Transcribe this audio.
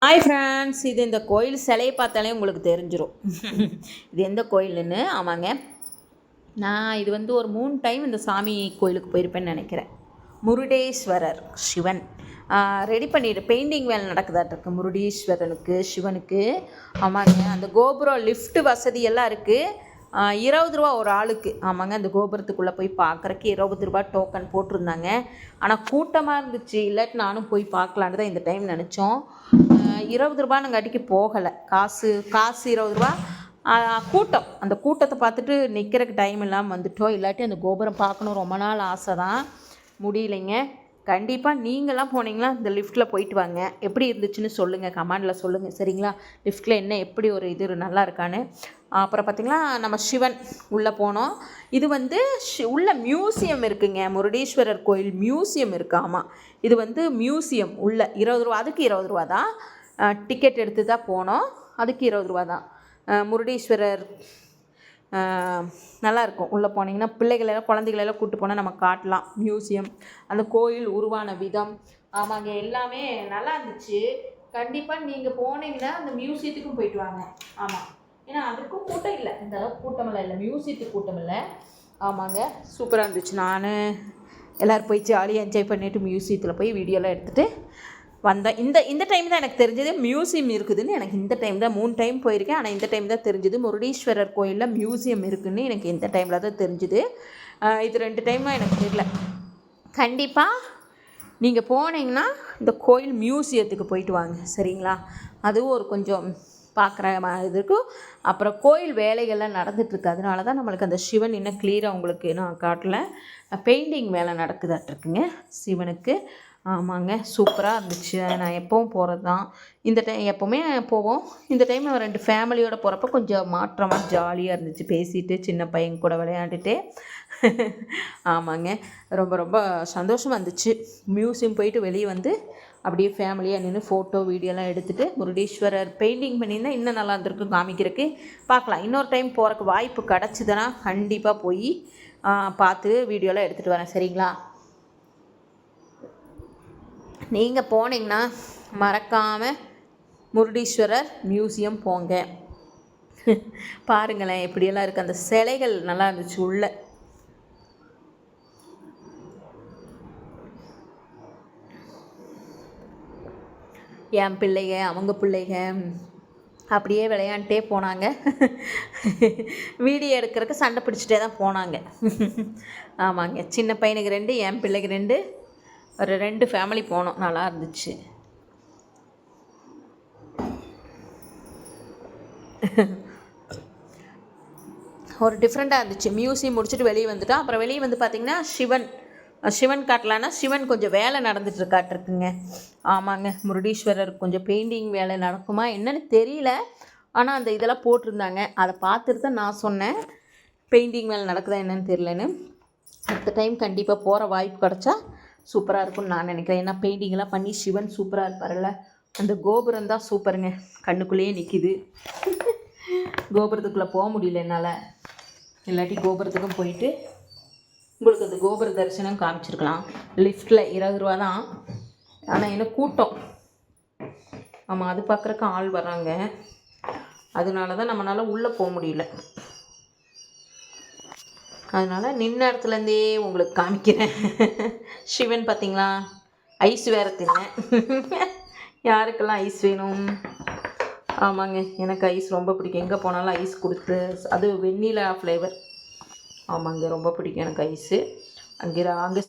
Hi friends, இது இந்த கோயில் சிலையை பார்த்தாலே உங்களுக்கு தெரிஞ்சிடும் இது எந்த கோயிலுன்னு. ஆமாங்க, நான் இது ஒரு 3 டைம் இந்த சாமி கோயிலுக்கு போயிருப்பேன்னு நினைக்கிறேன். முருடேஸ்வரர் சிவன் ரெடி பண்ணிட்டு பெயிண்டிங் வேலை நடக்குதாட்டிருக்கு முருடீஸ்வரனுக்கு சிவனுக்கு. ஆமாங்க, அந்த கோபுரம் லிஃப்ட் வசதி எல்லாம் இருக்குது. 20 ரூபா ஒரு ஆளுக்கு. ஆமாங்க, அந்த கோபுரத்துக்குள்ளே போய் பார்க்குறக்கு 20 ரூபா டோக்கன் போட்டிருந்தாங்க. ஆனால் கூட்டமாக இருந்துச்சு. இல்லாட்டி நானும் போய் பார்க்கலான்னு தான் இந்த டைம் நினச்சோம். 20 ரூபானுங்காட்டிக்கு போகலை. காசு 20 ரூபா. கூட்டம், அந்த கூட்டத்தை பார்த்துட்டு நிற்கிறதுக்கு டைம் இல்லாமல் வந்துட்டோம். இல்லாட்டி அந்த கோபுரம் பார்க்கணும் ரொம்ப நாள் ஆசை தான், முடியலைங்க. கண்டிப்பாக நீங்களாம் போனீங்களா இந்த லிஃப்ட்டில் போயிட்டு வாங்க. எப்படி இருந்துச்சுன்னு சொல்லுங்கள், கமெண்டில் சொல்லுங்கள் சரிங்களா. லிஃப்ட்டில் என்ன எப்படி ஒரு இது நல்லா இருக்கான்னு. அப்புறம் பார்த்திங்களா, நம்ம சிவன் உள்ளே போனோம். இது உள்ள மியூசியம் இருக்குங்க. முருடீஸ்வரர் கோயில் மியூசியம் இருக்குது. ஆமாம், இது மியூசியம் உள்ள 20 ரூபா. அதுக்கு 20 ரூபா தான். டிக்கெட் எடுத்து தான் போனோம். அதுக்கு 20 ரூபா தான். முருடீஸ்வரர் நல்லாயிருக்கும். உள்ளே போனீங்கன்னா பிள்ளைகளெல்லாம் குழந்தைகளெல்லாம் கூப்பிட்டு போனால் நம்ம காட்டலாம். மியூசியம், அந்த கோயில் உருவான விதம், ஆமாங்க, எல்லாமே நல்லா இருந்துச்சு. கண்டிப்பாக நீங்கள் போனீங்கன்னா அந்த மியூசியத்துக்கும் போயிட்டு வாங்க. ஆமாம், ஏன்னா அதுக்கும் கூட்டம் இல்லை, இந்த அளவுக்கு கூட்டமெல்லாம் இல்லை. மியூசியத்துக்கு கூட்டம் இல்லை. ஆமாங்க, சூப்பராக இருந்துச்சு. நான் எல்லோரும் போய் ஜாலியாக என்ஜாய் பண்ணிவிட்டு மியூசியத்தில் போய் வீடியோலாம் எடுத்துகிட்டு வந்தேன். இந்த டைம் தான் எனக்கு தெரிஞ்சது மியூசியம் இருக்குதுன்னு. எனக்கு இந்த டைம் தான் 3 டைம் போயிருக்கேன். ஆனால் இந்த டைம் தான் தெரிஞ்சுது முருடீஸ்வரர் கோயிலில் மியூசியம் இருக்குதுன்னு. எனக்கு இந்த டைமில் தான் தெரிஞ்சுது. இது 2 டைமாக எனக்கு தெரியல. கண்டிப்பாக நீங்கள் போனீங்கன்னா இந்த கோயில் மியூசியத்துக்கு போயிட்டு வாங்க சரிங்களா. அதுவும் ஒரு கொஞ்சம் பார்க்குற மாதிரி இருக்கும். அப்புறம் கோயில் வேலைகள்லாம் நடந்துகிட்ருக்கு. அதனால தான் நம்மளுக்கு அந்த சிவன் இன்னும் கிளியராக உங்களுக்கு நான் காட்டல. பெயிண்டிங் வேலை நடக்குதாட்டிருக்குங்க சிவனுக்கு. ஆமாங்க, சூப்பராக இருந்துச்சு. நான் எப்போவும் போகிறது தான். இந்த டைம் எப்போவுமே போவோம். இந்த டைம் 2 ஃபேமிலியோடு போகிறப்ப கொஞ்சம் மாற்றமாக ஜாலியாக இருந்துச்சு. பேசிட்டு சின்ன பையன் கூட விளையாண்டுட்டு ஆமாங்க, ரொம்ப ரொம்ப சந்தோஷமாக இருந்துச்சு. மியூசியம் போயிட்டு வெளியே வந்து அப்படியே ஃபேமிலியாக நின்று ஃபோட்டோ வீடியோலாம் எடுத்துகிட்டு முருடீஸ்வரர் பெயிண்டிங் பண்ணியிருந்தால் இன்னும் நல்லா இருந்திருக்கு காமிக்கிறதுக்கு. பார்க்கலாம், இன்னொரு டைம் போகிறக்கு வாய்ப்பு கிடச்சிதுன்னா கண்டிப்பாக போய் பார்த்து வீடியோலாம் எடுத்துகிட்டு வரேன் சரிங்களா. நீங்கள் போனீங்கன்னா மறக்காமல் முருடீஸ்வரர் மியூசியம் போங்க. பாருங்களேன் எப்படியெல்லாம் இருக்குது. அந்த சிலைகள் நல்லா இருந்துச்சு. உள்ள என் பிள்ளைங்க அவங்க பிள்ளைங்க அப்படியே விளையாண்டே போனாங்க. வீடியோ எடுக்கிறதுக்கு சண்டை பிடிச்சிட்டே தான் போனாங்க. ஆமாங்க, சின்ன பையனுக்கு 2, என் பிள்ளைக்கு 2, ஒரு 2 ஃபேமிலி போனோம். நல்லா இருந்துச்சு. ஒரு டிஃப்ரெண்ட்டாக இருந்துச்சு. மியூசியம் முடிச்சுட்டு வெளியே வந்துட்டோம். அப்புறம் வெளியே வந்து பார்த்திங்கன்னா சிவன் காட்டலான்னா சிவன் கொஞ்சம் வேலை நடந்துட்டுருக்காட்டிருக்குங்க. ஆமாங்க, முருடீஸ்வரர் கொஞ்சம் பெயிண்டிங் வேலை நடக்குமா என்னன்னு தெரியல. ஆனால் அந்த இதெல்லாம் போட்டிருந்தாங்க. அதை பார்த்துட்டு தான் நான் சொன்னேன் பெயிண்டிங் வேலை நடக்குதா என்னன்னு தெரியலன்னு. அடுத்த டைம் கண்டிப்பாக போகிற வாய்ப்பு கிடச்சா சூப்பராக இருக்கும்னு நான் நினைக்கிறேன். ஏன்னா பெயிண்டிங்கெல்லாம் பண்ணி சிவன் சூப்பராக இருப்பார்ல. அந்த கோபுரம் தான் சூப்பருங்க, கண்ணுக்குள்ளேயே நிற்கிது. கோபுரத்துக்குள்ளே போக முடியல என்னால். இல்லாட்டி கோபுரத்துக்கும் போயிட்டு உங்களுக்கு அந்த கோபுர தரிசனம் காமிச்சிருக்கலாம். லிஃப்ட்டில் 20 ரூபா தான். ஆனால் என்ன கூட்டம். ஆமாம், அது பார்க்குறக்கு ஆள் வராங்க. அதனால தான் நம்மளால் உள்ளே போக முடியல. அதனால் நின்ன இடத்துலேருந்தே உங்களுக்கு காமிக்கிறேன். சிவன் பார்த்திங்களா, ஐஸ் வேறு தின்னேன். யாருக்கெல்லாம் ஐஸ் வேணும்? ஆமாங்க, எனக்கு ஐஸ் ரொம்ப பிடிக்கும். எங்கே போனாலும் ஐஸ் கொடுத்து, அது வெண்ணிலா ஃப்ளேவர். ஆமாங்க, ரொம்ப பிடிக்கும் எனக்கு ஐஸு. அங்கே